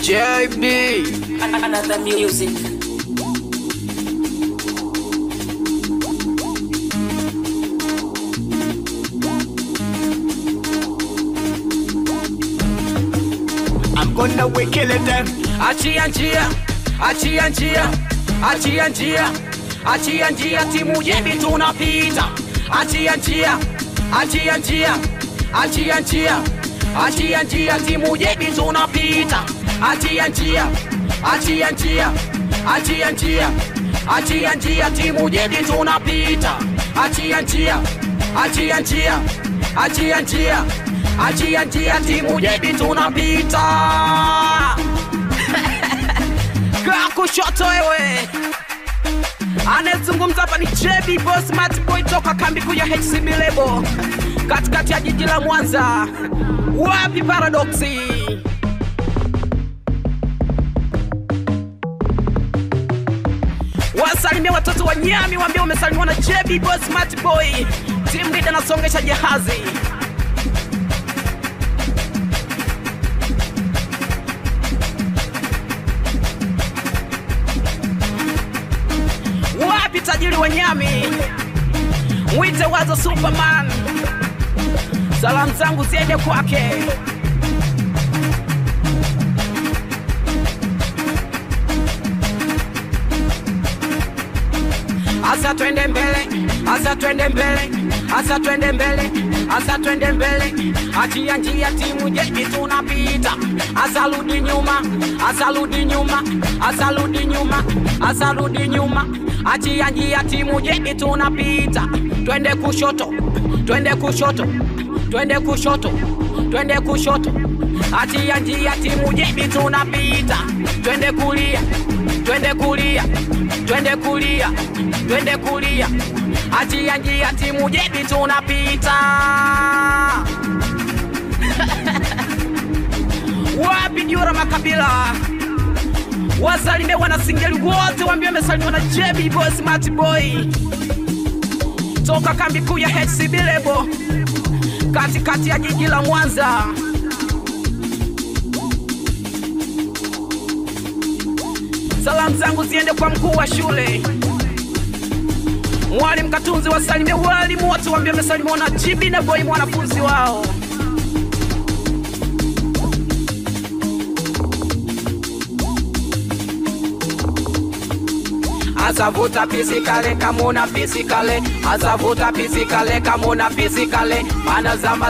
JB Another music. I'm gonna we kill them. Achia njia, achia njia, achia njia, achia njia, timu yetu tunapita. Achia njia, achia njia, achia njia, achia njia, timu yetu tunapita. Achia njia, achia njia, achia njia, achia njia, timu yetu tunapita. Achia njia, achia njia, achia njia, achia njia, timu yetu tunapita. Kaa kushoto wewe. Anezungumza hapa ni JB Boss Smart Boy toka kambi kuu ya HCB Lebo katikati ya jiji la Mwanza. Wapi Paradoxi? Wasalimia watoto wa Nyami, waambie umesalimiwa na JB Boss Smart Boy. Team leader nasongesha jahazi. Wapi tajiri wa Nyami? Mwite Wazo Superman. Salamu zangu ziende kwake. Asa twende mbele, asa twende mbele, asa twende mbele, asa twende mbele. Achia njia timu yetu tunapita. Asa rudi nyuma, asa rudi nyuma, asa rudi nyuma, asa rudi nyuma. Achia njia timu yetu tunapita. Twende kushoto, twende kushoto, twende kushoto, twende kushoto. Achia njia timu yetu tunapita. Twende kulia, twende kulia, twende kulia, twende kulia. Achia njia timu yetu tunapita. Wapi Jura Makabila? Wasalimie wana Singeli wote, waambie wamesalimiwa na JB Boss Smart Boy toka kambi kuu ya HCB Lebo katikati ya jiji la Mwanza. Salamu zangu ziende kwa mkuu wa shule Mwalimu Katunzi, wasalimie walimu wote, waambie wamesalimiwa na JB na Boy mwanafunzi wao. Asavuta pisikale kamona pisikale, asavuta pisikale kamona pisikale, mana zama